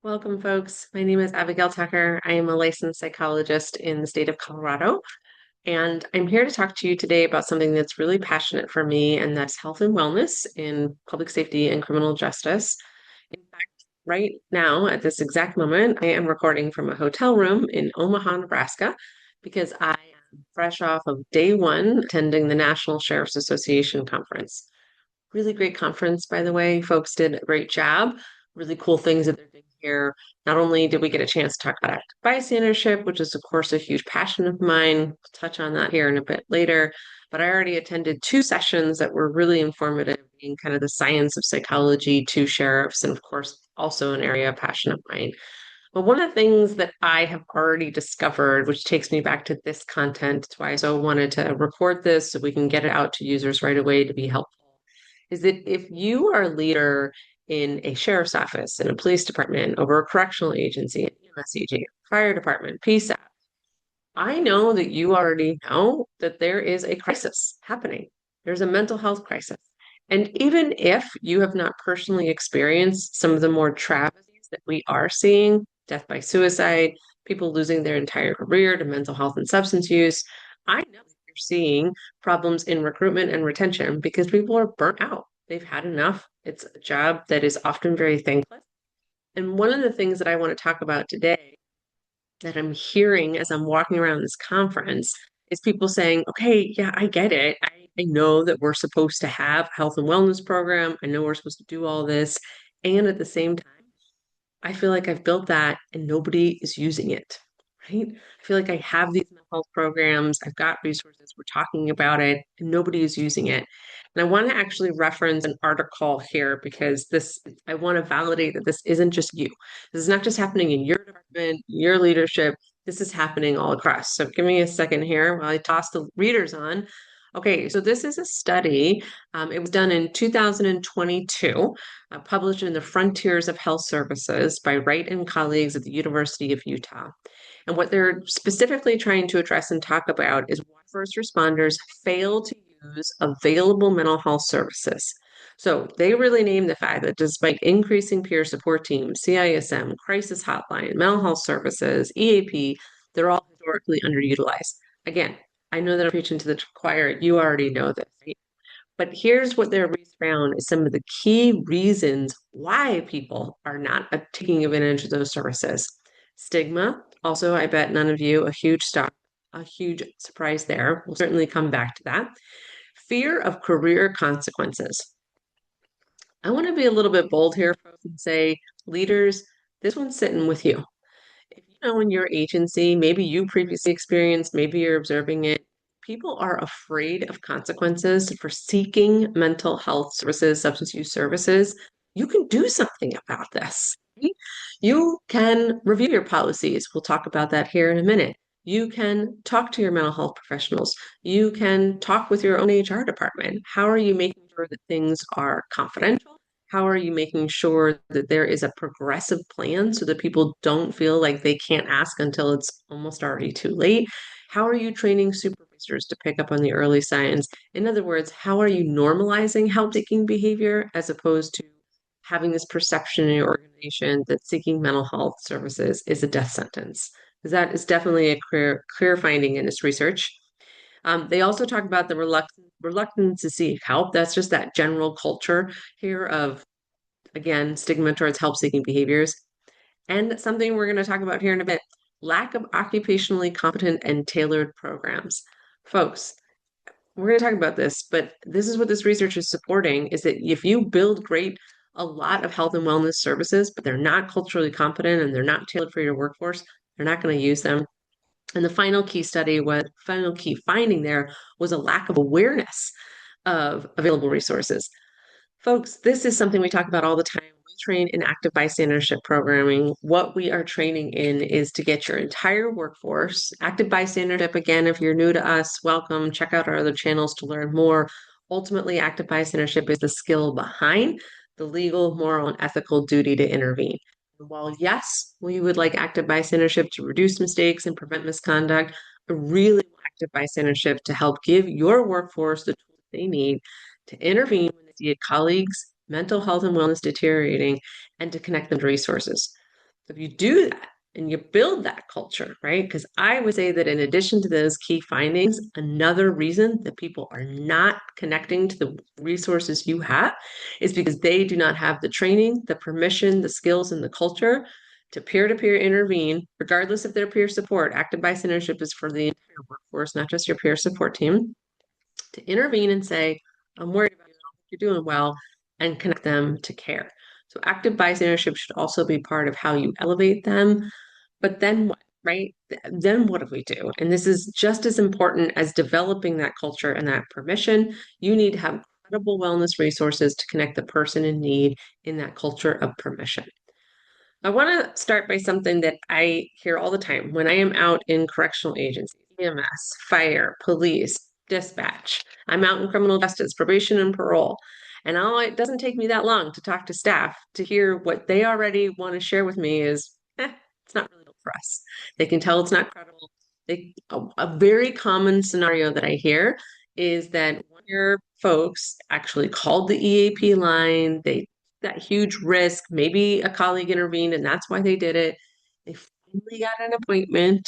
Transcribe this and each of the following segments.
Welcome, folks. My name is Abigail Tucker. I am a licensed psychologist in the state of Colorado, and I'm here to talk to you today about something that's really passionate for me, and that's health and wellness in public safety and criminal justice. In fact, right now, at this exact moment, I am recording from a hotel room in Omaha, Nebraska, because I am fresh off of day one attending the National Sheriff's Association conference. Really great conference, by the way. Folks did a great job. Really cool things that they're doing here. Not only did we get a chance to talk about active bystandership, which is, of course, a huge passion of mine. We'll touch on that here in a bit later. But I already attended two sessions that were really informative in kind of the science of psychology to sheriffs, and of course, also an area of passion of mine. But one of the things that I have already discovered, which takes me back to this content, that's why I so wanted to record this so we can get it out to users right away to be helpful, is that if you are a leader in a sheriff's office, in a police department, over a correctional agency, an EMS agency, fire department, PSAP, I know that you already know that there is a crisis happening. There's a mental health crisis. And even if you have not personally experienced some of the more travesties that we are seeing, death by suicide, people losing their entire career to mental health and substance use, I know that you're seeing problems in recruitment and retention because people are burnt out. They've had enough. It's a job that is often very thankless. And one of the things that I want to talk about today that I'm hearing as I'm walking around this conference is people saying, okay, yeah, I get it. I know that we're supposed to have a health and wellness program. I know we're supposed to do all this. And at the same time, I feel like I've built that and nobody is using it, right? I feel like I have these mental health programs, I've got resources, we're talking about it, and nobody is using it. And I want to actually reference an article here because I want to validate that this isn't just you. This is not just happening in your department, your leadership. This is happening all across. So give me a second here while I toss the readers on. Okay, so this is a study. It was done in 2022, published in the Frontiers of Health Services by Wright and colleagues at the University of Utah. And what they're specifically trying to address and talk about is why first responders fail to use available mental health services. So they really name the fact that despite increasing peer support teams, CISM, crisis hotline, mental health services, EAP, they're all historically underutilized. Again, I know that I'm preaching to the choir. You already know this, right? But here's what their research found is some of the key reasons why people are not taking advantage of those services. Stigma. Also, I bet none of you a huge surprise there. We'll certainly come back to that. Fear of career consequences. I want to be a little bit bold here, folks, and say, leaders, this one's sitting with you. If you know in your agency, maybe you previously experienced, maybe you're observing it, people are afraid of consequences for seeking mental health services, substance use services. You can do something about this. Right? You can review your policies. We'll talk about that here in a minute. You can talk to your mental health professionals. You can talk with your own HR department. How are you making sure that things are confidential? How are you making sure that there is a progressive plan so that people don't feel like they can't ask until it's almost already too late? How are you training supervisors to pick up on the early signs? In other words, how are you normalizing help-seeking behavior as opposed to having this perception in your organization that seeking mental health services is a death sentence? Because that is definitely a clear finding in this research. They also talk about the reluctance to seek help. That's just that general culture here of, again, stigma towards help-seeking behaviors. And something we're going to talk about here in a bit, lack of occupationally competent and tailored programs. Folks, we're going to talk about this, but this is what this research is supporting, is that if you build a lot of health and wellness services, but they're not culturally competent and they're not tailored for your workforce, they're not going to use them. And the final key finding there was a lack of awareness of available resources. Folks, this is something we talk about all the time. We train in active bystandership programming. What we are training in is to get your entire workforce. Active bystandership, again, if you're new to us, welcome. Check out our other channels to learn more. Ultimately, active bystandership is the skill behind the legal, moral, and ethical duty to intervene. While yes, we would like active bystandership to reduce mistakes and prevent misconduct, I really want active bystandership to help give your workforce the tools they need to intervene when they see a colleague's mental health and wellness deteriorating and to connect them to resources. So if you do that and you build that culture, right? Because I would say that in addition to those key findings, another reason that people are not connecting to the resources you have is because they do not have the training, the permission, the skills, and the culture to peer intervene, regardless of their peer support. Active bystandership is for the entire workforce, not just your peer support team, to intervene and say, I'm worried about you, I don't think you're doing well, and connect them to care. So active bystandership should also be part of how you elevate them. But then what, right? Then what do we do? And this is just as important as developing that culture and that permission. You need to have credible wellness resources to connect the person in need in that culture of permission. I want to start by something that I hear all the time when I am out in correctional agencies, EMS, fire, police, dispatch. I'm out in criminal justice, probation and parole. And it doesn't take me that long to talk to staff to hear what they already want to share with me is, it's not really for us. They can tell it's not credible. A very common scenario that I hear is that one of your folks actually called the EAP line. They that huge risk. Maybe a colleague intervened and that's why they did it. They finally got an appointment.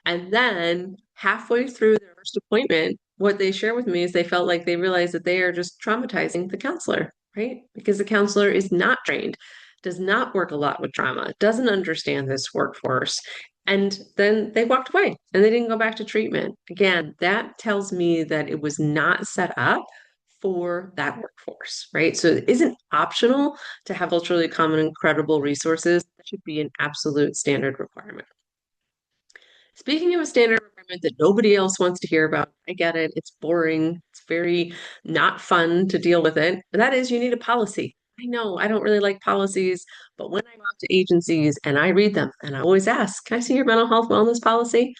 And then halfway through their first appointment, what they share with me is they felt like they realized that they are just traumatizing the counselor, right? Because the counselor is not trained, does not work a lot with trauma, doesn't understand this workforce. And then they walked away and they didn't go back to treatment. Again, that tells me that it was not set up for that workforce, right? So it isn't optional to have culturally common and credible resources. That should be an absolute standard requirement. Speaking of a standard requirement that nobody else wants to hear about, I get it. It's boring. It's very not fun to deal with it. And that is you need a policy. I know I don't really like policies, but when I go out to agencies and I read them and I always ask, can I see your mental health wellness policy?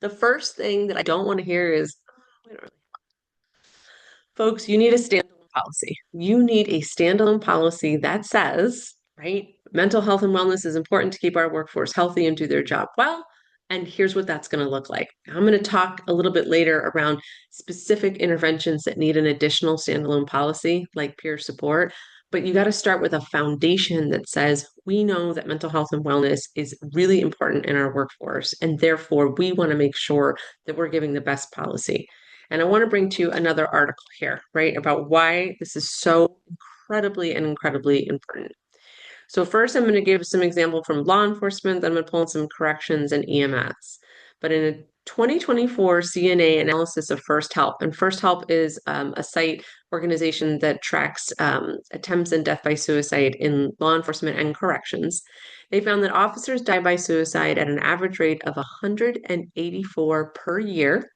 The first thing that I don't want to hear is, oh, we don't really. Folks, you need a standalone policy. You need a standalone policy that says, right, mental health and wellness is important to keep our workforce healthy and do their job well. And here's what that's going to look like. I'm going to talk a little bit later around specific interventions that need an additional standalone policy, like peer support. But you got to start with a foundation that says we know that mental health and wellness is really important in our workforce. And therefore, we want to make sure that we're giving the best policy. And I want to bring to you another article here, right, about why this is so incredibly important. So first, I'm going to give some example from law enforcement, then I'm going to pull in some corrections and EMS. But in a 2024 CNA analysis of First Help, and First Help is a site organization that tracks attempts and death by suicide in law enforcement and corrections. They found that officers die by suicide at an average rate of 184 per year.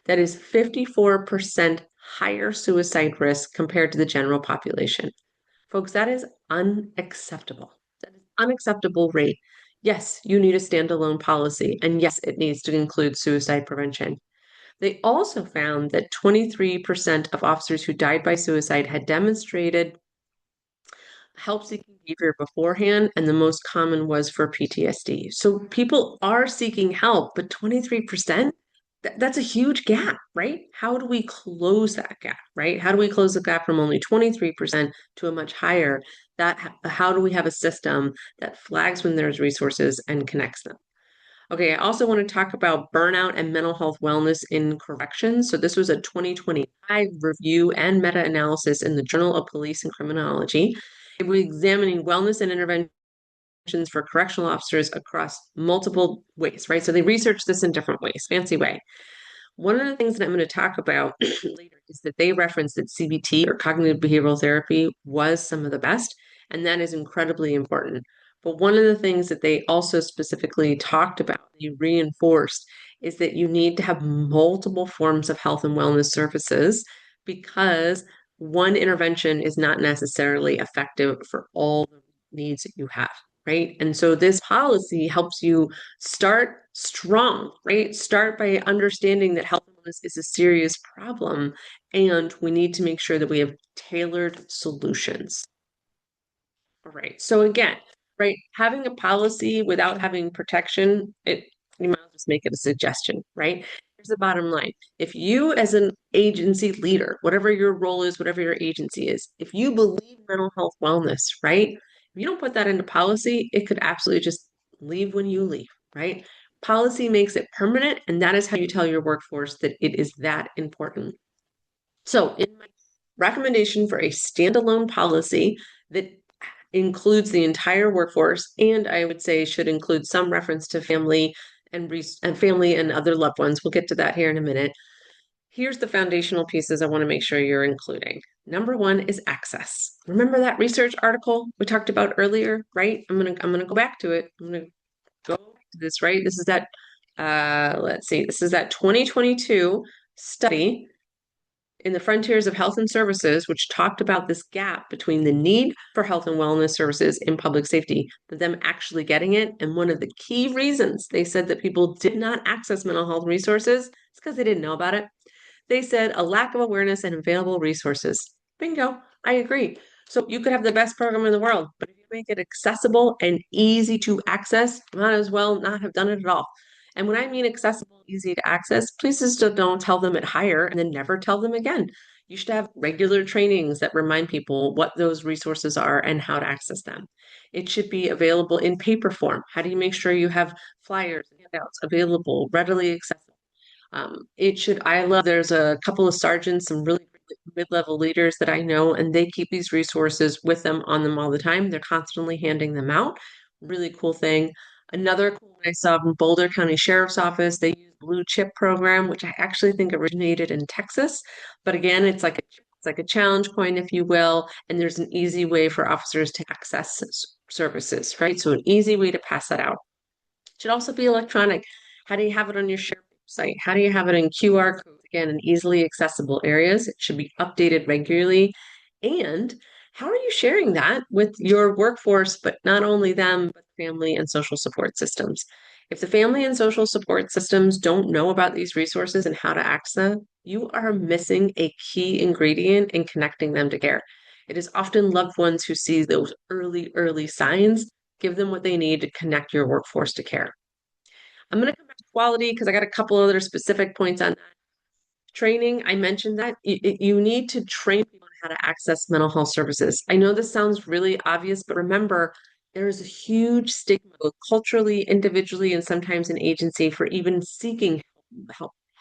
That is 54% higher suicide risk compared to the general population. Folks, that is unacceptable. That is unacceptable rate. Yes, you need a standalone policy, and yes, it needs to include suicide prevention. They also found that 23% of officers who died by suicide had demonstrated help-seeking behavior beforehand, and the most common was for PTSD. So people are seeking help, but 23%, that's a huge gap, right? How do we close that gap, right? How do we close the gap from only 23% to a much higher? How do we have a system that flags when there's resources and connects them? Okay, I also want to talk about burnout and mental health wellness in corrections. So this was a 2025 review and meta-analysis in the Journal of Police and Criminology. It was examining wellness and interventions for correctional officers across multiple ways, right? So they researched this in different ways, fancy way. One of the things that I'm going to talk about later is that they referenced that CBT or cognitive behavioral therapy was some of the best, and that is incredibly important. But one of the things that they also specifically talked about, they reinforced, is that you need to have multiple forms of health and wellness services because one intervention is not necessarily effective for all the needs that you have, right? And so this policy helps you start strong, right? Start by understanding that health and wellness is a serious problem, and we need to make sure that we have tailored solutions. All right. So again, right, having a policy without having protection, you might as well just make it a suggestion, right? Here's the bottom line. If you as an agency leader, whatever your role is, whatever your agency is, if you believe mental health wellness, right? If you don't put that into policy, it could absolutely just leave when you leave, right? Policy makes it permanent, and that is how you tell your workforce that it is that important. So, in my recommendation for a standalone policy that includes the entire workforce, and I would say should include some reference to family and family and other loved ones. We'll get to that here in a minute. Here's the foundational pieces I want to make sure you're including. Number one is access. Remember that research article we talked about earlier, right? I'm gonna go back to it. I'm gonna go to this, right? This is that let's see, this is that 2022 study in the Frontiers of Health and Services, which talked about this gap between the need for health and wellness services in public safety, but them actually getting it. And one of the key reasons they said that people did not access mental health resources is because they didn't know about it. They said a lack of awareness and available resources. Bingo, I agree. So you could have the best program in the world, but if you make it accessible and easy to access, might as well not have done it at all. And when I mean accessible, easy to access, please just don't tell them at hire and then never tell them again. You should have regular trainings that remind people what those resources are and how to access them. It should be available in paper form. How do you make sure you have flyers, handouts available, readily accessible? I love, there's a couple of sergeants, some really mid-level leaders that I know, and they keep these resources with them on them all the time. They're constantly handing them out. Really cool thing. Another cool one I saw from Boulder County Sheriff's Office, they use Blue Chip program, which I actually think originated in Texas. But again, it's like a challenge coin, if you will, and there's an easy way for officers to access services, right? So an easy way to pass that out. It should also be electronic. How do you have it on your share site? How do you have it in QR codes? Again, in easily accessible areas. It should be updated regularly. And how are you sharing that with your workforce, but not only them, but family and social support systems? If the family and social support systems don't know about these resources and how to access them, you are missing a key ingredient in connecting them to care. It is often loved ones who see those early signs. Give them what they need to connect your workforce to care. I'm going to come back to quality because I got a couple other specific points on that. Training. I mentioned that you need to train people on how to access mental health services. I know this sounds really obvious, but remember, there is a huge stigma, both culturally, individually, and sometimes an agency for even seeking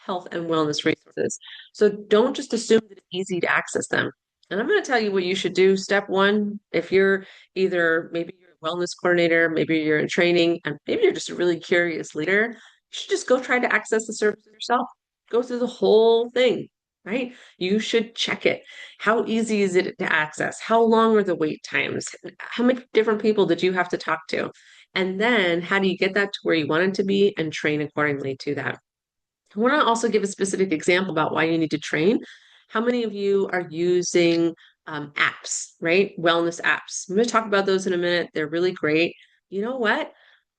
health and wellness resources. So don't just assume that it's easy to access them. And I'm going to tell you what you should do. Step one, if you're either maybe you're a wellness coordinator, maybe you're in training, and maybe you're just a really curious leader, you should just go try to access the service yourself. Go through the whole thing, right? You should check it. How easy is it to access? How long are the wait times? How many different people did you have to talk to? And then how do you get that to where you want it to be and train accordingly to that? I want to also give a specific example about why you need to train. How many of you are using apps, right? Wellness apps. I'm going to talk about those in a minute. They're really great. You know what?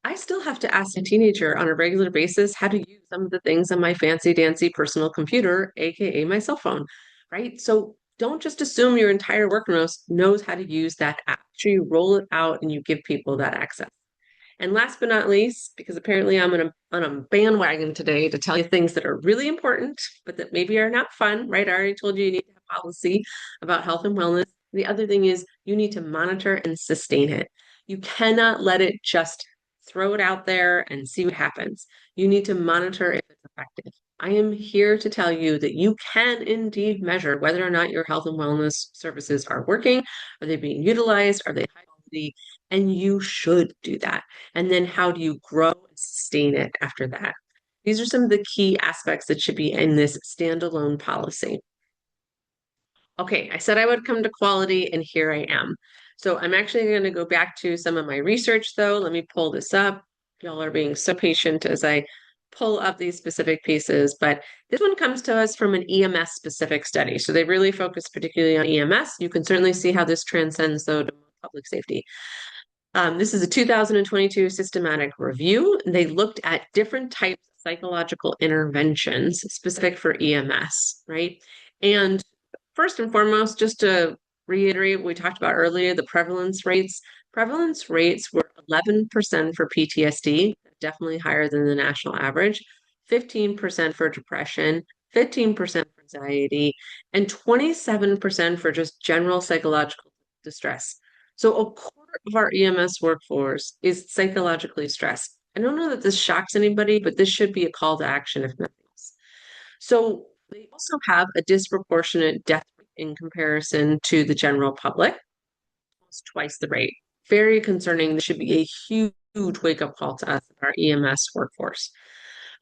I still have to ask a teenager on a regular basis how to use some of the things on my fancy dancy personal computer, aka my cell phone, right? So don't just assume your entire workforce knows how to use that app. Make sure you roll it out and you give people that access. And last but not least, because apparently I'm on a bandwagon today to tell you things that are really important, but that maybe are not fun, right? I already told you you need to have policy about health and wellness. The other thing is you need to monitor and sustain it. You cannot let it just throw it out there and see what happens. You need to monitor if it's effective. I am here to tell you that you can indeed measure whether or not your health and wellness services are working. Are they being utilized? Are they high quality? And you should do that. And then how do you grow and sustain it after that? These are some of the key aspects that should be in this standalone policy. Okay, I said I would come to quality, and here I am. So I'm actually going to go back to some of my research, though. Let me pull this up. Y'all are being so patient as I pull up these specific pieces, but this one comes to us from an EMS specific study. So they really focus particularly on EMS. You can certainly see how this transcends, though, to public safety. This is a 2022 systematic review. They looked at different types of psychological interventions specific for EMS, right? And first and foremost, just to reiterate what we talked about earlier, the prevalence rates. Prevalence rates were 11% for PTSD, definitely higher than the national average, 15% for depression, 15% for anxiety, and 27% for just general psychological distress. So a quarter of our EMS workforce is psychologically stressed. I don't know that this shocks anybody, but this should be a call to action if nothing else. So they also have a disproportionate death rate in comparison to the general public, almost twice the rate. Very concerning. This should be a huge wake-up call to us, our EMS workforce.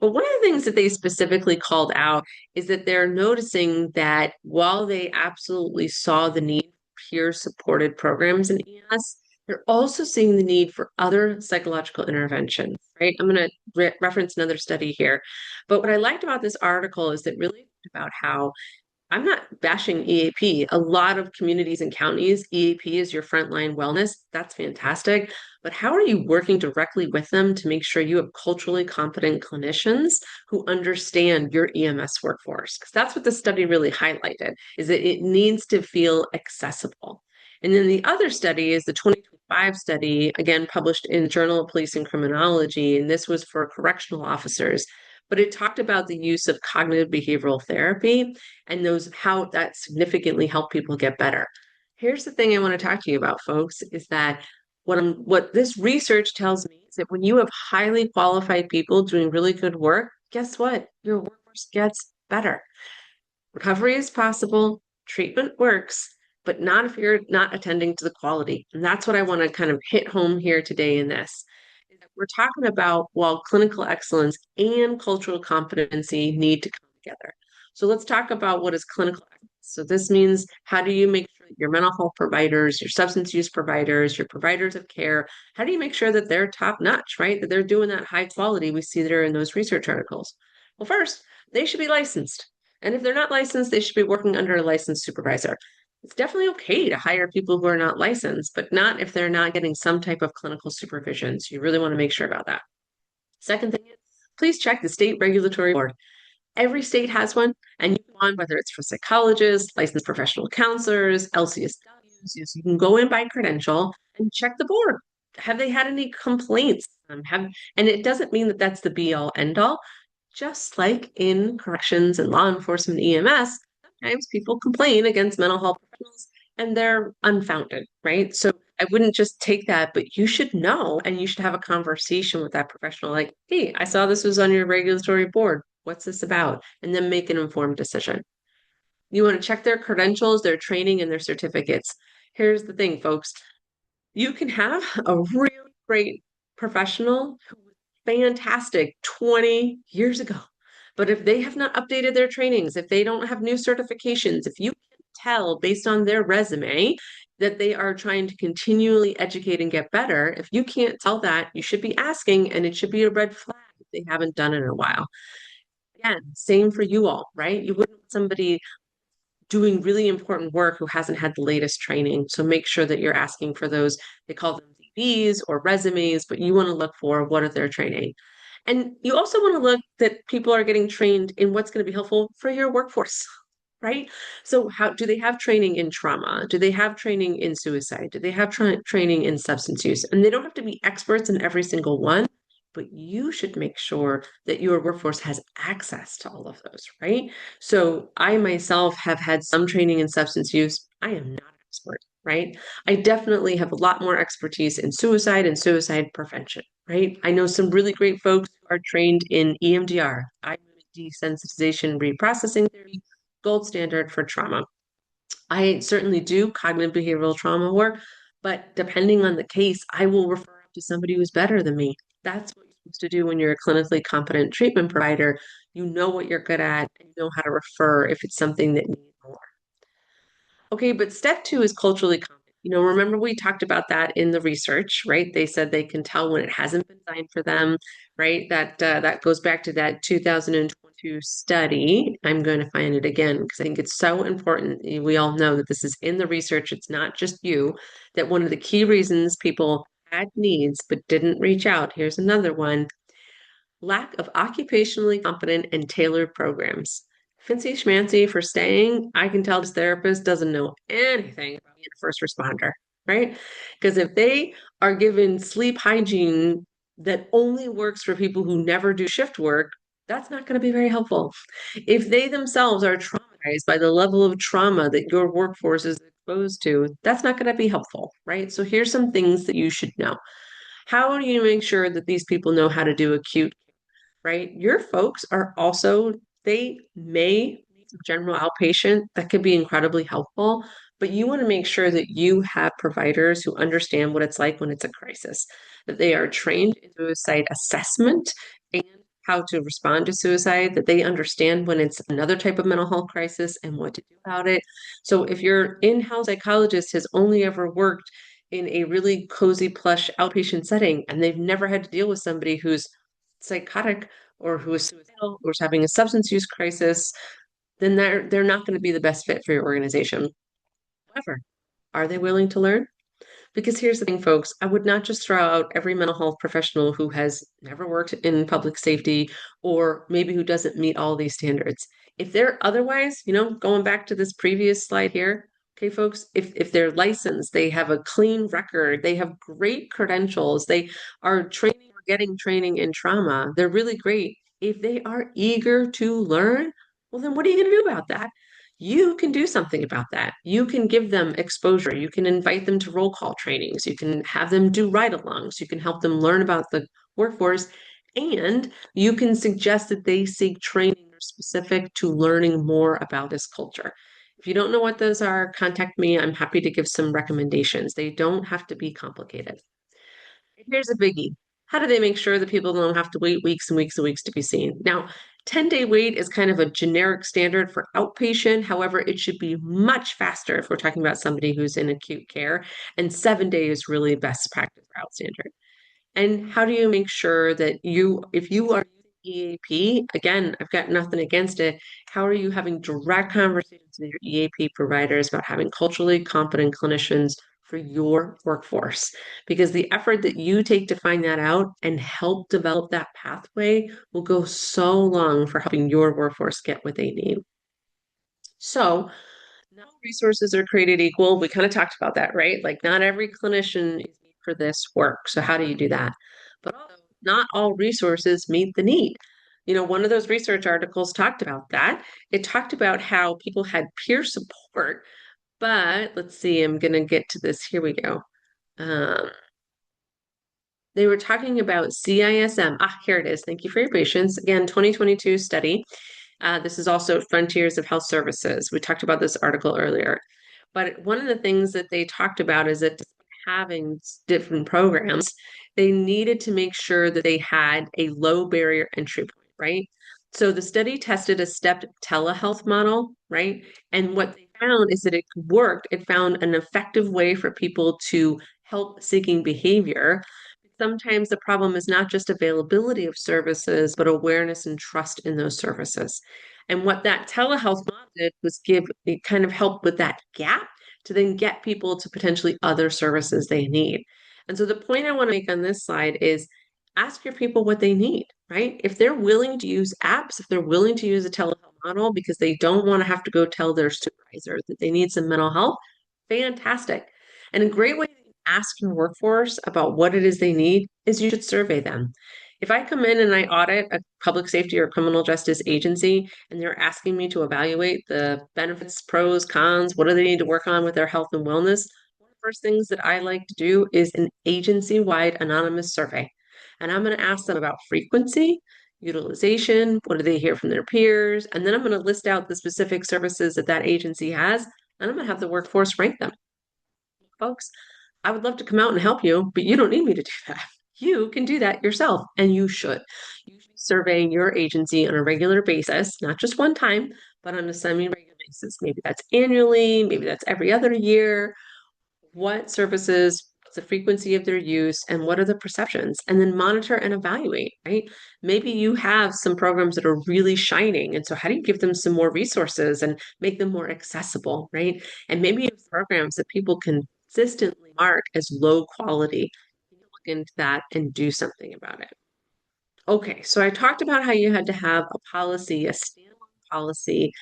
But one of the things that they specifically called out is that they're noticing that while they absolutely saw the need for peer-supported programs in EMS, they're also seeing the need for other psychological interventions, right? I'm going to reference another study here. But what I liked about this article is that really about how I'm not bashing EAP. A lot of communities and counties, EAP is your frontline wellness. That's fantastic. But how are you working directly with them to make sure you have culturally competent clinicians who understand your EMS workforce? Because that's what the study really highlighted, is that it needs to feel accessible. And then the other study is the 2025 study, again, published in the Journal of Police and Criminology, and this was for correctional officers. But it talked about the use of cognitive behavioral therapy and those how that significantly helped people get better. Here's the thing I want to talk to you about, folks, is that what this research tells me is that when you have highly qualified people doing really good work, guess what? Your workforce gets better. Recovery is possible, treatment works, but not if you're not attending to the quality. And that's what I want to kind of hit home here today in this. We're talking about while clinical excellence and cultural competency need to come together. So let's talk about what is clinical excellence. So this means how do you make sure that your mental health providers, your substance use providers, your providers of care, how do you make sure that they're top notch, right? That they're doing that high quality we see there in those research articles. Well, first, they should be licensed. And if they're not licensed, they should be working under a licensed supervisor. It's definitely okay to hire people who are not licensed, but not if they're not getting some type of clinical supervision. So you really want to make sure about that. Second thing is, please check the state regulatory board. Every state has one, and you can go on whether it's for psychologists, licensed professional counselors, LCSWs. You can go in by credential and check the board. Have they had any complaints? And it doesn't mean that that's the be all end all. Just like in corrections and law enforcement EMS, sometimes people complain against mental health professionals and they're unfounded, right? So I wouldn't just take that, but you should know and you should have a conversation with that professional like, hey, I saw this was on your regulatory board. What's this about? And then make an informed decision. You want to check their credentials, their training, and their certificates. Here's the thing, folks. You can have a really great professional who was fantastic 20 years ago. But if they have not updated their trainings, if they don't have new certifications, if you can tell based on their resume that they are trying to continually educate and get better, if you can't tell that, you should be asking, and it should be a red flag if they haven't done it in a while. Again, same for you all, right? You wouldn't want somebody doing really important work who hasn't had the latest training. So make sure that you're asking for those. They call them CVs or resumes, but you want to look for what are their training. And you also want to look that people are getting trained in what's going to be helpful for your workforce, right? So how do they have training in trauma? Do they have training in suicide? Do they have training in substance use? And they don't have to be experts in every single one, but you should make sure that your workforce has access to all of those, right? So I myself have had some training in substance use. I am not an expert, right? I definitely have a lot more expertise in suicide and suicide prevention, right? I know some really great folks who are trained in EMDR, desensitization reprocessing theory, gold standard for trauma. I certainly do cognitive behavioral trauma work, but depending on the case, I will refer to somebody who's better than me. That's what you're supposed to do when you're a clinically competent treatment provider. You know what you're good at and you know how to refer if it's something that needs more. Okay, but step two is culturally competent. Remember we talked about that in the research, right? They said they can tell when it hasn't been designed for them, right? That goes back to that 2022 study. I'm going to find it again because I think it's so important. We all know that this is in the research. It's not just you. That one of the key reasons people had needs but didn't reach out. Here's another one. Lack of occupationally competent and tailored programs. Fancy schmancy for staying, I can tell this therapist doesn't know anything about being a first responder, right? Because if they are given sleep hygiene that only works for people who never do shift work, that's not going to be very helpful. If they themselves are traumatized by the level of trauma that your workforce is exposed to, that's not going to be helpful, right? So here's some things that you should know. How do you make sure that these people know how to do acute, right? Your folks are also, they may need some general outpatient that could be incredibly helpful, but you want to make sure that you have providers who understand what it's like when it's a crisis, that they are trained in suicide assessment and how to respond to suicide, that they understand when it's another type of mental health crisis and what to do about it. So if your in-house psychologist has only ever worked in a really cozy, plush outpatient setting, and they've never had to deal with somebody who's psychotic or who is suicidal or is having a substance use crisis, then they're not going to be the best fit for your organization. However, are they willing to learn? Because here's the thing, folks, I would not just throw out every mental health professional who has never worked in public safety or maybe who doesn't meet all these standards. If they're otherwise, going back to this previous slide here, okay, folks, if they're licensed, they have a clean record, they have great credentials, they are training or getting training in trauma, they're really great. If they are eager to learn, well, then what are you going to do about that? You can do something about that. You can give them exposure. You can invite them to roll call trainings. You can have them do ride alongs. You can help them learn about the workforce. And you can suggest that they seek training specific to learning more about this culture. If you don't know what those are, contact me. I'm happy to give some recommendations. They don't have to be complicated. Here's a biggie. How do they make sure that people don't have to wait weeks and weeks and weeks to be seen? Now, 10-day wait is kind of a generic standard for outpatient. However, it should be much faster if we're talking about somebody who's in acute care, and 7 days really best practice for out standard. And how do you make sure that if you are using EAP, again, I've got nothing against it. How are you having direct conversations with your EAP providers about having culturally competent clinicians for your workforce? Because the effort that you take to find that out and help develop that pathway will go so long for helping your workforce get what they need. So, not all resources are created equal. We kind of talked about that, right? Like not every clinician is made for this work. So how do you do that? But also, not all resources meet the need. One of those research articles talked about that. It talked about how people had peer support, but let's see, I'm going to get to this. Here we go. Um, they were talking about CISM. Here it is. Thank you for your patience. Again, 2022 study. This is also Frontiers of Health Services. We talked about this article earlier. But one of the things that they talked about is that having different programs, they needed to make sure that they had a low barrier entry point, right? So the study tested a stepped telehealth model, right? And what they found is that it worked. It found an effective way for people to help seeking behavior. Sometimes the problem is not just availability of services, but awareness and trust in those services. And what that telehealth model did was it kind of help with that gap to then get people to potentially other services they need. And so the point I want to make on this slide is ask your people what they need, right? If they're willing to use apps, if they're willing to use a telehealth model because they don't want to have to go tell their supervisor that they need some mental health, fantastic. And a great way to ask your workforce about what it is they need is you should survey them. If I come in and I audit a public safety or criminal justice agency and they're asking me to evaluate the benefits, pros, cons, what do they need to work on with their health and wellness, one of the first things that I like to do is an agency-wide anonymous survey. And I'm going to ask them about frequency, utilization, what do they hear from their peers, and then I'm going to list out the specific services that that agency has, and I'm going to have the workforce rank them. Folks, I would love to come out and help you, but you don't need me to do that. You can do that yourself, and you should. You should be surveying your agency on a regular basis, not just one time, but on a semi-regular basis. Maybe that's annually, maybe that's every other year. What services, what's the frequency of their use, and what are the perceptions? And then monitor and evaluate, right? Maybe you have some programs that are really shining. And so how do you give them some more resources and make them more accessible, right? And maybe you have programs that people consistently mark as low quality. You can look into that and do something about it. Okay, so I talked about how you had to have a policy, a standalone policy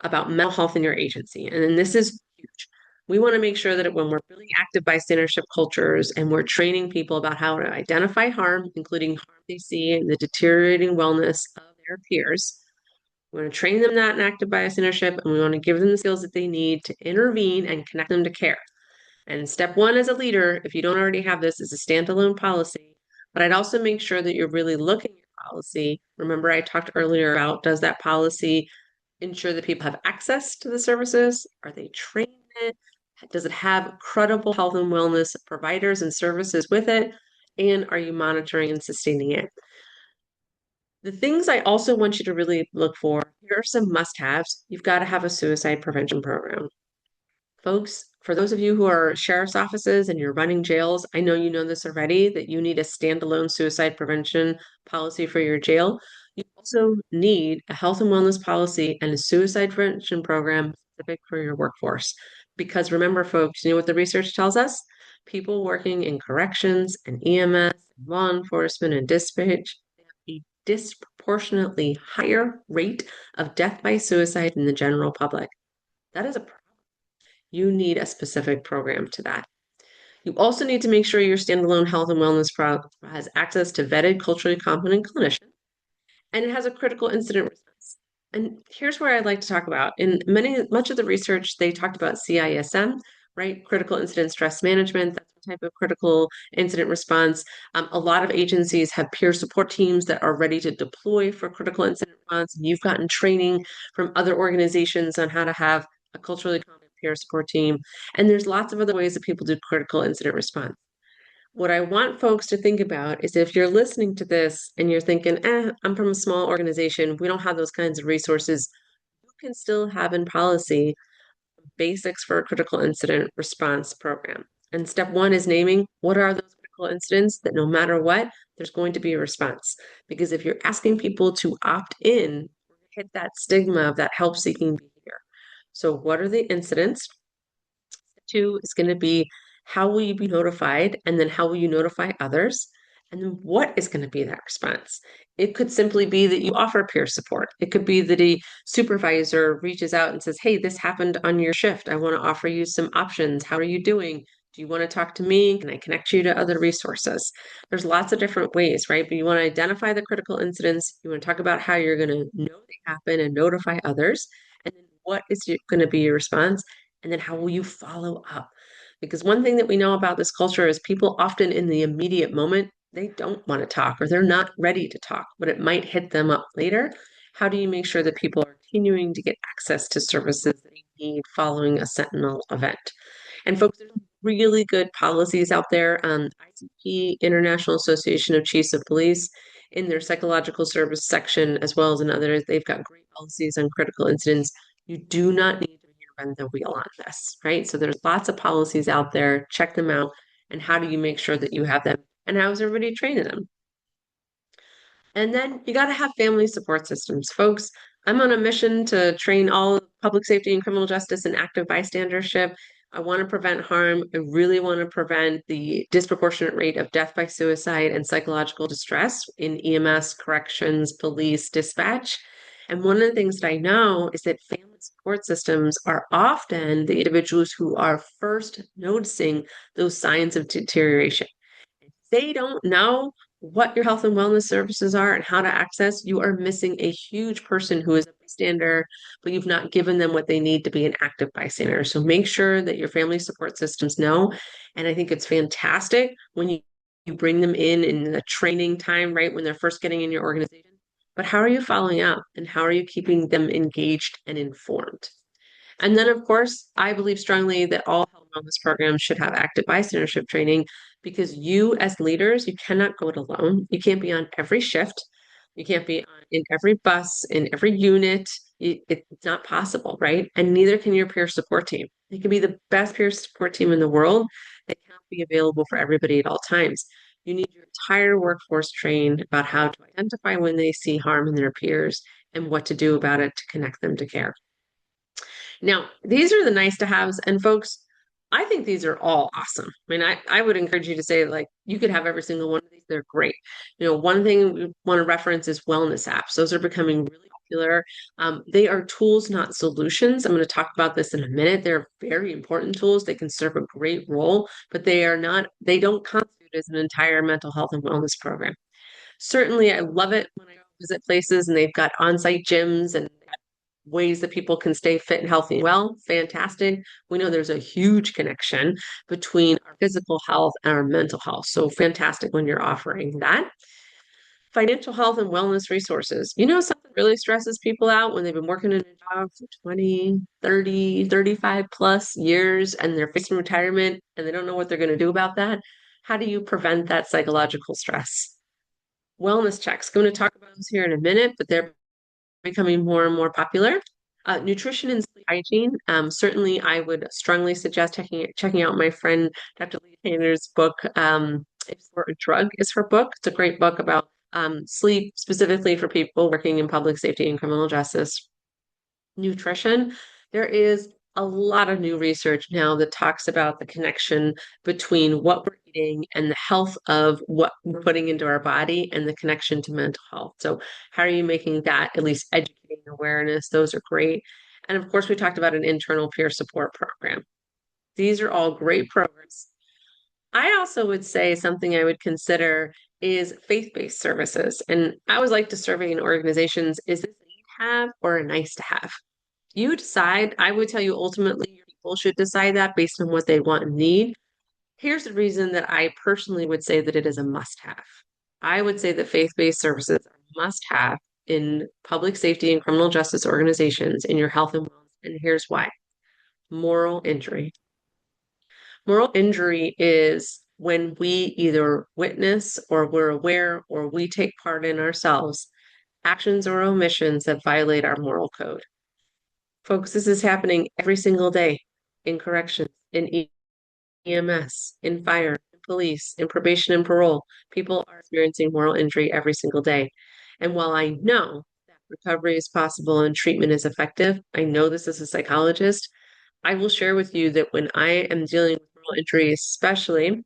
about mental health in your agency. And then this is huge. We want to make sure that when we're building active bystandership cultures and we're training people about how to identify harm, including harm they see and the deteriorating wellness of their peers, We want to train them that in active bystandership, and we want to give them the skills that they need to intervene and connect them to care. And step one as a leader, if you don't already have this, is a standalone policy. But I'd also make sure that you're really looking at your policy. Remember, I talked earlier about, does that policy ensure that people have access to the services? Are they trained in it? Does it have credible health and wellness providers and services with it? And are you monitoring and sustaining it? The things I also want you to really look for, here are some must-haves. You've got to have a suicide prevention program. Folks, for those of you who are sheriff's offices and you're running jails, I know you know this already, that you need a standalone suicide prevention policy for your jail. You also need a health and wellness policy and a suicide prevention program specific for your workforce. Because remember, folks, you know what the research tells us? People working in corrections and EMS, law enforcement, and dispatch have a disproportionately higher rate of death by suicide than the general public. That is a problem. You need a specific program to that. You also need to make sure your standalone health and wellness program has access to vetted, culturally competent clinicians, and it has a critical incident response. And here's where I'd like to talk about. In much of the research, they talked about CISM, right? Critical incident stress management. That's a type of critical incident response. A lot of agencies have peer support teams that are ready to deploy for critical incident response. And you've gotten training from other organizations on how to have a culturally competent peer support team. And there's lots of other ways that people do critical incident response. What I want folks to think about is if you're listening to this and you're thinking, I'm from a small organization, we don't have those kinds of resources, you can still have in policy basics for a critical incident response program. And step one is naming what are those critical incidents that no matter what, there's going to be a response. Because if you're asking people to opt in, hit that stigma of that help seeking behavior. So, what are the incidents? Two is going to be how will you be notified? And then how will you notify others? And then what is going to be that response? It could simply be that you offer peer support. It could be that a supervisor reaches out and says, hey, this happened on your shift. I want to offer you some options. How are you doing? Do you want to talk to me? Can I connect you to other resources? There's lots of different ways, right? But you want to identify the critical incidents. You want to talk about how you're going to know they happen and notify others. And then what is going to be your response? And then how will you follow up? Because one thing that we know about this culture is people often in the immediate moment, they don't want to talk or they're not ready to talk, but it might hit them up later. How do you make sure that people are continuing to get access to services that they need following a sentinel event? And folks, there's really good policies out there. ICP, International Association of Chiefs of Police, in their psychological service section, as well as in others, they've got great policies on critical incidents. You do not need to reinvent the wheel on this, right? So there's lots of policies out there. Check them out. And how do you make sure that you have them? And how is everybody training them? And then you got to have family support systems. Folks, I'm on a mission to train all public safety and criminal justice and active bystandership. I want to prevent harm. I really want to prevent the disproportionate rate of death by suicide and psychological distress in EMS, corrections, police, dispatch. And one of the things that I know is that family support systems are often the individuals who are first noticing those signs of deterioration. If they don't know what your health and wellness services are and how to access, you are missing a huge person who is a bystander, but you've not given them what they need to be an active bystander. So make sure that your family support systems know. And I think it's fantastic when you bring them in the training time, right? When they're first getting in your organization. But how are you following up and how are you keeping them engaged and informed? And then, of course, I believe strongly that all health and wellness programs should have active bystandership training because you, as leaders, you cannot go it alone. You can't be on every shift. You can't be in every bus, in every unit. It's not possible, right? And neither can your peer support team. It can be the best peer support team in the world. They can't be available for everybody at all times. You need your entire workforce trained about how to identify when they see harm in their peers and what to do about it to connect them to care. Now, these are the nice to haves. And folks, I think these are all awesome. I mean, I would encourage you to say, like, you could have every single one of these. They're great. You know, one thing we want to reference is wellness apps. Those are becoming really popular. They are tools, not solutions. I'm going to talk about this in a minute. They're very important tools. They can serve a great role, but they don't constitute as an entire mental health and wellness program. Certainly, I love it when I visit places and they've got on-site gyms and ways that people can stay fit and healthy and well, fantastic. We know there's a huge connection between our physical health and our mental health. So fantastic when you're offering that. Financial health and wellness resources. Something really stresses people out when they've been working in a job for 20, 30, 35 plus years and they're facing retirement and they don't know what they're going to do about that. How do you prevent that psychological stress? Wellness checks. Going to talk about those here in a minute, but they're becoming more and more popular. Nutrition and sleep hygiene. Certainly, I would strongly suggest checking out my friend Dr. Lee Tanner's book. If for a Drug is her book. It's a great book about sleep, specifically for people working in public safety and criminal justice. Nutrition. There is a lot of new research now that talks about the connection between what we're eating and the health of what we're putting into our body and the connection to mental health. So, how are you making that at least educating awareness? Those are great. And of course, we talked about an internal peer support program. These are all great programs. I also would say something I would consider is faith-based services. And I always like to survey in organizations, is this a need to have or a nice to have? You decide. I would tell you ultimately your people should decide that based on what they want and need. Here's the reason that I personally would say that it is a must-have. I would say that faith-based services are must-have in public safety and criminal justice organizations in your health and wellness. And here's why. Moral injury. Moral injury is when we either witness or we're aware or we take part in ourselves actions or omissions that violate our moral code. Folks, this is happening every single day in corrections, in EMS, in fire, in police, in probation and parole. People are experiencing moral injury every single day. And while I know that recovery is possible and treatment is effective, I know this as a psychologist, I will share with you that when I am dealing with moral injury, especially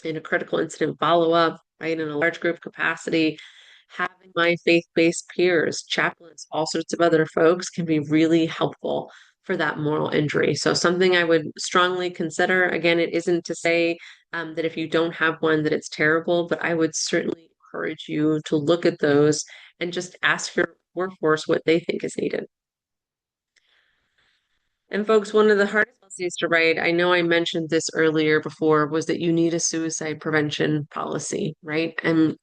in a critical incident follow-up, right, in a large group capacity, having my faith-based peers, chaplains, all sorts of other folks can be really helpful for that moral injury. So something I would strongly consider. Again, it isn't to say that if you don't have one that it's terrible, but I would certainly encourage you to look at those and just ask your workforce what they think is needed. And folks, one of the hardest policies to write, I know I mentioned this earlier before, was that you need a suicide prevention policy, right? And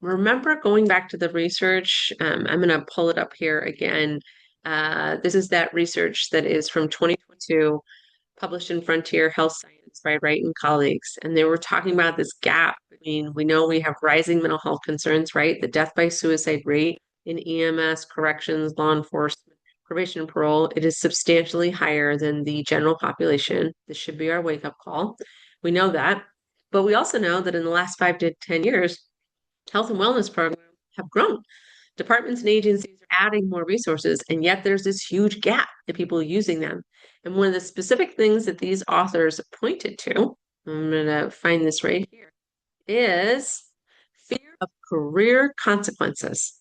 remember going back to the research, I'm going to pull it up here again. This is that research that is from 2022, published in Frontier Health Science by Wright and colleagues. And they were talking about this gap. I mean, we know we have rising mental health concerns, right? The death by suicide rate in EMS, corrections, law enforcement, probation and parole, it is substantially higher than the general population. This should be our wake-up call. We know that. But we also know that in the last 5 to 10 years, health and wellness programs have grown. Departments and agencies are adding more resources, and yet there's this huge gap in people using them. And one of the specific things that these authors pointed to, I'm going to find this right here, is fear of career consequences.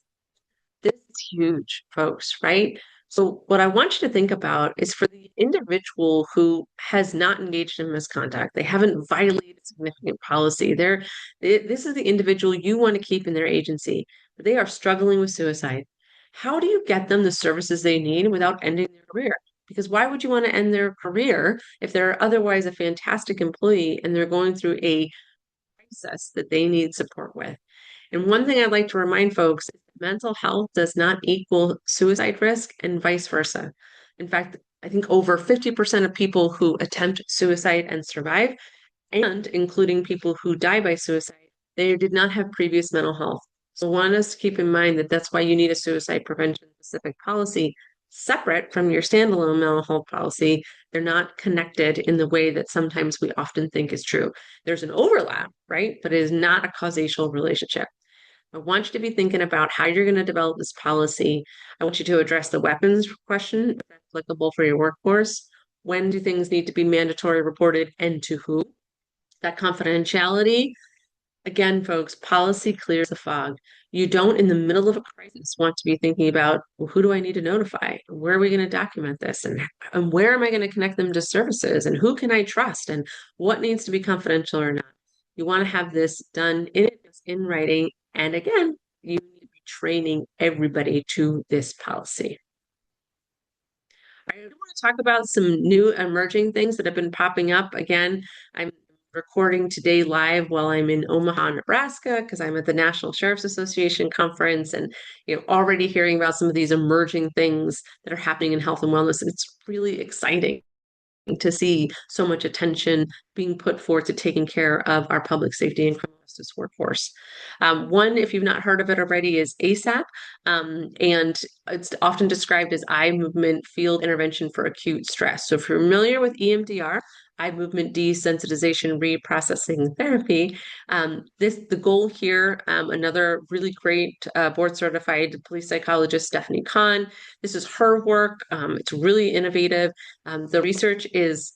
This is huge, folks, right? So, what I want you to think about is for the individual who has not engaged in misconduct, they haven't violated significant policy. This is the individual you want to keep in their agency, but they are struggling with suicide. How do you get them the services they need without ending their career? Because why would you want to end their career if they're otherwise a fantastic employee and they're going through a crisis that they need support with? And one thing I'd like to remind folks is that mental health does not equal suicide risk and vice versa. In fact, I think over 50% of people who attempt suicide and survive, and including people who die by suicide, they did not have previous mental health. So I want us to keep in mind that that's why you need a suicide prevention specific policy separate from your standalone mental health policy. They're not connected in the way that sometimes we often think is true. There's an overlap, right? But it is not a causal relationship. I want you to be thinking about how you're going to develop this policy. I want you to address the weapons question, if that's applicable for your workforce. When do things need to be mandatory reported and to who? That confidentiality. Again, folks, policy clears the fog. You don't, in the middle of a crisis, want to be thinking about, well, who do I need to notify? Where are we going to document this? And where am I going to connect them to services? And who can I trust? And what needs to be confidential or not? You want to have this done in writing. And again, you need to be training everybody to this policy. I want to talk about some new emerging things that have been popping up. Again, I'm recording today live while I'm in Omaha, Nebraska, because I'm at the National Sheriff's Association conference and already hearing about some of these emerging things that are happening in health and wellness. And it's really exciting to see so much attention being put forth to taking care of our public safety and criminal justice workforce. One, if you've not heard of it already, is ASAP, and it's often described as eye movement field intervention for acute stress. So if you're familiar with EMDR, eye movement desensitization reprocessing therapy, the goal here, another really great board certified police psychologist, Stephanie Kahn. This is her work. It's really innovative. The research is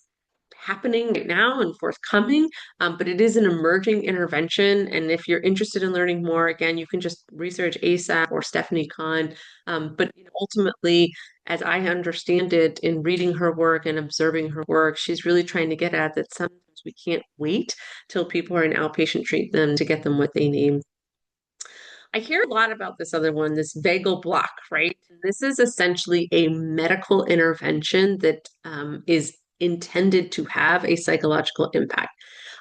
happening right now and forthcoming, but it is an emerging intervention. And if you're interested in learning more, again, you can just research ASAP or Stephanie Kahn. But ultimately, as I understand it, in reading her work and observing her work, she's really trying to get at that sometimes we can't wait till people are in outpatient treatment to get them what they need. I hear a lot about this other one, this vagal block, right? This is essentially a medical intervention that is intended to have a psychological impact.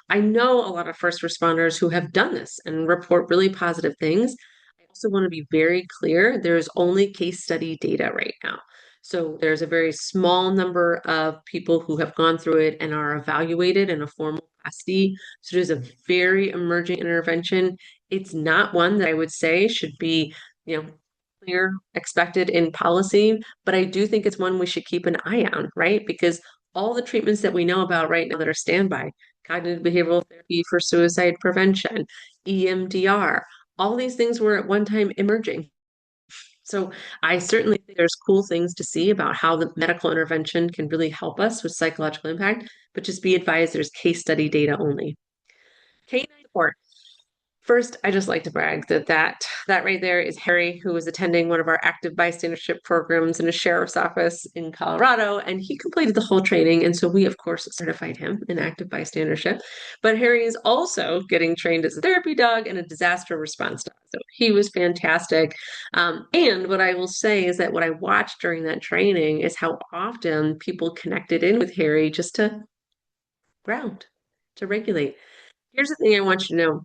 I know a lot of first responders who have done this and report really positive things. I also want to be very clear, there's only case study data right now. So there's a very small number of people who have gone through it and are evaluated in a formal capacity. So it is a very emerging intervention. It's not one that I would say should be, clear, expected in policy, but I do think it's one we should keep an eye on, right? Because all the treatments that we know about right now that are standby, cognitive behavioral therapy for suicide prevention, EMDR, all these things were at one time emerging. So I certainly think there's cool things to see about how the medical intervention can really help us with psychological impact, but just be advised there's case study data only. Canine support. First, I just like to brag that right there is Harry, who was attending one of our active bystandership programs in a sheriff's office in Colorado, and he completed the whole training. And so we, of course, certified him in active bystandership. But Harry is also getting trained as a therapy dog and a disaster response dog. So he was fantastic. And what I will say is that what I watched during that training is how often people connected in with Harry just to ground, to regulate. Here's the thing I want you to know.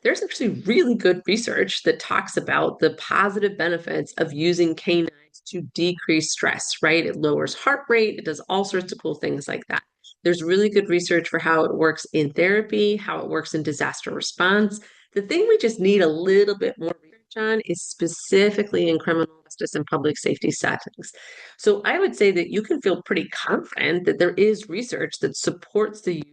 There's actually really good research that talks about the positive benefits of using canines to decrease stress, right? It lowers heart rate, it does all sorts of cool things like that. There's really good research for how it works in therapy, how it works in disaster response. The thing we just need a little bit more research on is specifically in criminal justice and public safety settings. So I would say that you can feel pretty confident that there is research that supports the use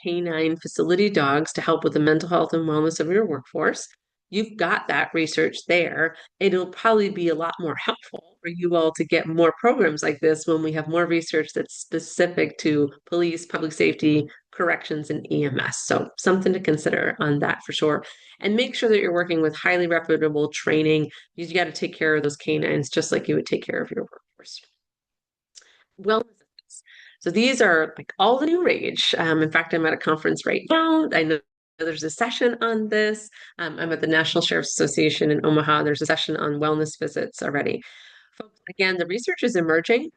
canine facility dogs to help with the mental health and wellness of your workforce. You've got that research there. It'll probably be a lot more helpful for you all to get more programs like this when we have more research that's specific to police, public safety, corrections, and EMS. So something to consider on that for sure. And make sure that you're working with highly reputable training because you got to take care of those canines just like you would take care of your workforce. Wellness. So these are like all the new rage. In fact, I'm at a conference right now. I know there's a session on this. I'm at the National Sheriff's Association in Omaha. There's a session on wellness visits already. Folks, again, the research is emerging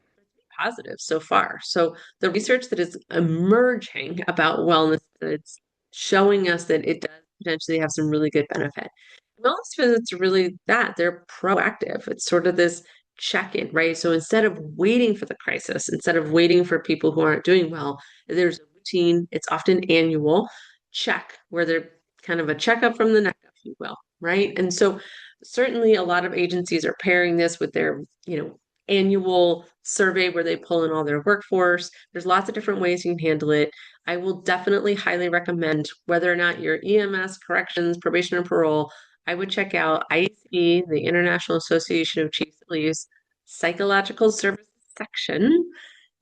positive so far. So the research that is emerging about wellness visits showing us that it does potentially have some really good benefit. Wellness visits are really that they're proactive. It's sort of this check-in, right? So instead of waiting for the crisis, instead of waiting for people who aren't doing well, there's a routine, it's often annual check where they're kind of a checkup from the neck, if you will, right? And so certainly a lot of agencies are pairing this with their, annual survey where they pull in all their workforce. There's lots of different ways you can handle it. I will definitely highly recommend whether or not you're EMS, corrections, probation and parole, I would check out IACP, the International Association of Chiefs of Police Psychological Services section.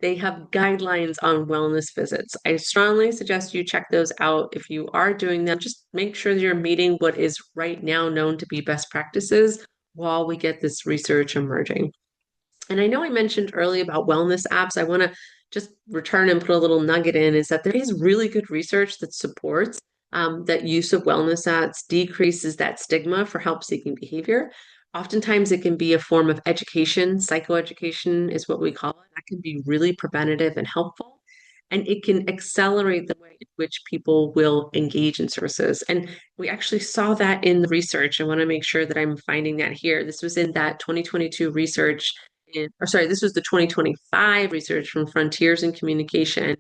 They have guidelines on wellness visits. I strongly suggest you check those out. If you are doing them, just make sure you're meeting what is right now known to be best practices while we get this research emerging. And I know I mentioned earlier about wellness apps. I want to just return and put a little nugget in is that there is really good research that supports that use of wellness apps decreases that stigma for help seeking behavior. Oftentimes, it can be a form of education. Psychoeducation is what we call it. That can be really preventative and helpful. And it can accelerate the way in which people will engage in services. And we actually saw that in the research. I want to make sure that I'm finding that here. This was in that 2022 research, or sorry, this was the 2025 research from Frontiers in Communication.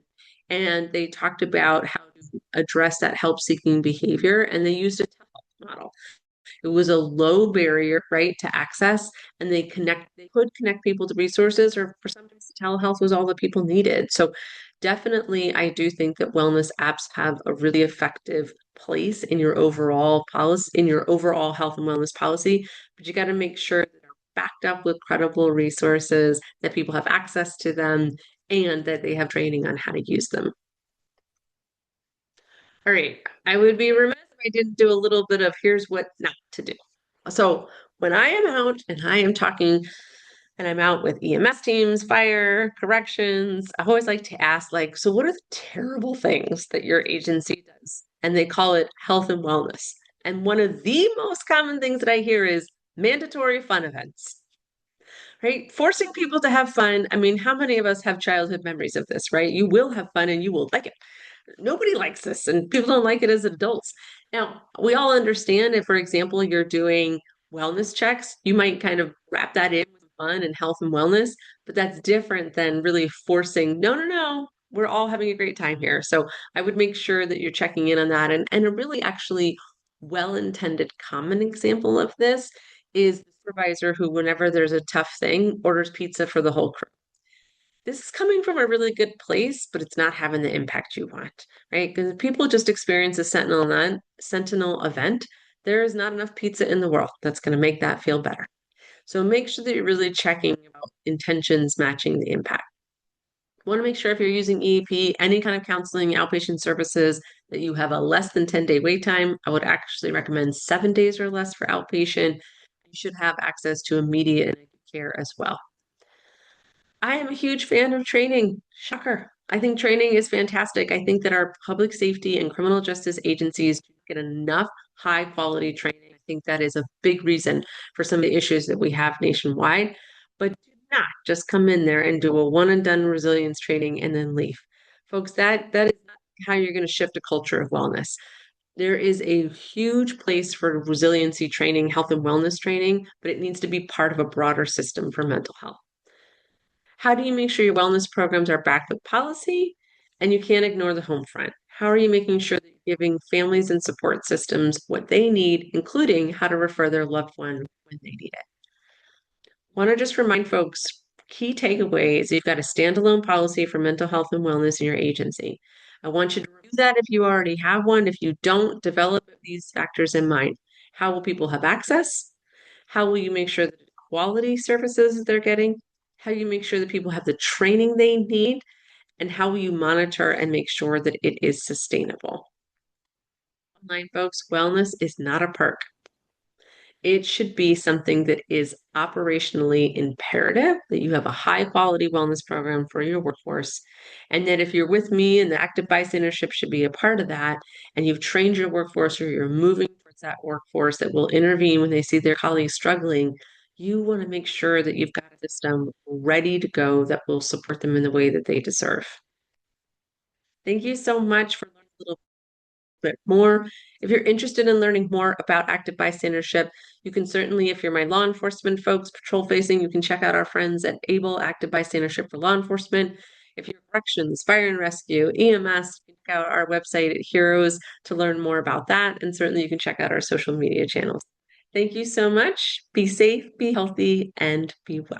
And they talked about how to address that help seeking behavior. And they used a telehealth model. It was a low barrier, right, to access, and they could connect people to resources, or for some cases, telehealth was all that people needed. So definitely, I do think that wellness apps have a really effective place in your overall policy, in your overall health and wellness policy, but you got to make sure that they're backed up with credible resources, that people have access to them, and that they have training on how to use them. All right. I would be remiss if I didn't do a little bit of here's what not to do. So when I am out and I am talking and I'm out with EMS teams, fire, corrections, I always like to ask, like, so what are the terrible things that your agency does? And they call it health and wellness. And one of the most common things that I hear is mandatory fun events, right? Forcing people to have fun. I mean, how many of us have childhood memories of this, right? You will have fun and you will like it. Nobody likes this, and people don't like it as adults. Now, we all understand if, for example, you're doing wellness checks, you might kind of wrap that in with fun and health and wellness, but that's different than really forcing, no, no, no, we're all having a great time here. So I would make sure that you're checking in on that. And a really actually well-intended common example of this is the supervisor who, whenever there's a tough thing, orders pizza for the whole crew. This is coming from a really good place, but it's not having the impact you want, right? Because if people just experience a sentinel event, there is not enough pizza in the world that's going to make that feel better. So make sure that you're really checking about intentions matching the impact. Want to make sure if you're using EAP, any kind of counseling, outpatient services, that you have a less than 10-day wait time. I would actually recommend 7 days or less for outpatient. You should have access to immediate care as well. I am a huge fan of training. Shocker. I think training is fantastic. I think that our public safety and criminal justice agencies get enough high quality training. I think that is a big reason for some of the issues that we have nationwide. But do not just come in there and do a one and done resilience training and then leave. Folks, that is not how you're going to shift a culture of wellness. There is a huge place for resiliency training, health and wellness training, but it needs to be part of a broader system for mental health. How do you make sure your wellness programs are backed with policy? And you can't ignore the home front. How are you making sure that you're giving families and support systems what they need, including how to refer their loved one when they need it? Want to just remind folks, key takeaways, you've got a standalone policy for mental health and wellness in your agency. I want you to review that if you already have one. If you don't, develop these factors in mind. How will people have access? How will you make sure that quality services they're getting? How you make sure that people have the training they need? And how will you monitor and make sure that it is sustainable? Online folks, wellness is not a perk. It should be something that is operationally imperative, that you have a high quality wellness program for your workforce. And that if you're with me and the active bystandership should be a part of that, and you've trained your workforce or you're moving towards that workforce that will intervene when they see their colleagues struggling, you want to make sure that you've got a system ready to go that will support them in the way that they deserve. Thank you so much for learning a little bit more. If you're interested in learning more about active bystandership, you can certainly, if you're my law enforcement folks, patrol facing, you can check out our friends at ABLE Active Bystandership for Law Enforcement. If you're corrections, fire and rescue, EMS, you can check out our website at Heroes to learn more about that. And certainly you can check out our social media channels. Thank you so much. Be safe, be healthy, and be well.